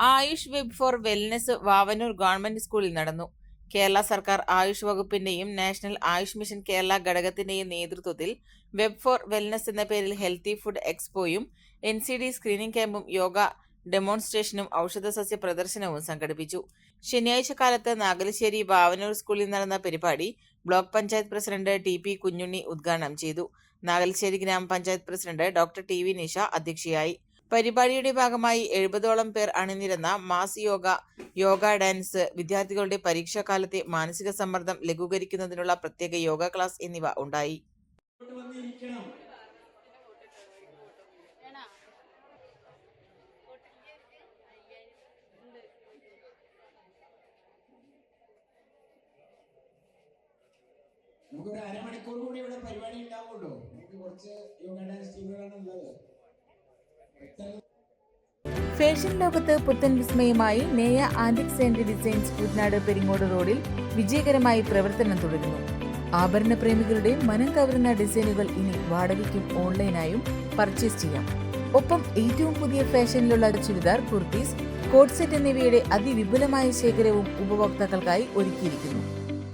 Ayush web for wellness Vavannur government സ്കൂളിൽ നടന്നു. കേരള സർക്കാർ ആയുഷ് വകുപ്പിന്റെയും നാഷണൽ ആയുഷ് മിഷൻ കേരള ഘടകത്തിന്റെയും നേതൃത്വത്തിൽ വെബ് ഫോർ വെൽനെസ് എന്ന പേരിൽ ഹെൽത്തി ഫുഡ് എക്സ്പോയും NCD സ്ക്രീനിംഗ് ക്യാമ്പും യോഗ ഡെമോൺസ്ട്രേഷനും ഔഷധസസ്യ പ്രദർശനവും സംഘടിപ്പിച്ചു. ശനിയാഴ്ച കാലത്ത് നാഗലശ്ശേരി വാവന്നൂർ സ്കൂളിൽ നടന്ന പരിപാടി block panchayat president TP Kunjunni ഉദ്ഘാടനം ചെയ്തു. നാഗലശ്ശേരി ഗ്രാമപഞ്ചായത്ത് പ്രസിഡന്റ് ഡോക്ടർ TV നിഷ അധ്യക്ഷയായി. പരിപാടിയുടെ ഭാഗമായി 70ഓളം പേർ അണിനിരന്ന മാസ് യോഗ ഡാൻസ്, വിദ്യാർത്ഥികളുടെ പരീക്ഷാകാലത്തെ മാനസിക സമ്മർദ്ദം ലഘൂകരിക്കുന്നതിനുള്ള പ്രത്യേക യോഗ ക്ലാസ് എന്നിവ ഉണ്ടായി. നമുക്കൊരു അരമണിക്കൂർ കൂടി ഇവിടെ പരിപാടി ഉണ്ടാവുള്ളൂ. നമുക്ക് കുറച്ച് യോഗ ഡാൻസ് ടീമുകളാണ് ഉള്ളത്. ഫാഷൻ ലോകത്ത് പുത്തൻ വിസ്മയമായി Neya antiques and designs Kuttanad Peringode റോഡിൽ വിജയകരമായി പ്രവർത്തനം തുടരുന്നു. ആഭരണ പ്രേമികളുടെ മനം കവരുന്ന ഡിസൈനുകൾ ഇനി വാടകയ്ക്കും ഓൺലൈനായും പർച്ചേസ് ചെയ്യാം. ഒപ്പം ഏറ്റവും പുതിയ ഫാഷനിലുള്ള ചുരിദാർ, കുർത്തീസ്, കോട്ട് സെറ്റ് എന്നിവയുടെ അതിവിപുലമായ ശേഖരവും ഉപഭോക്താക്കൾക്കായി ഒരുക്കിയിരിക്കുന്നു.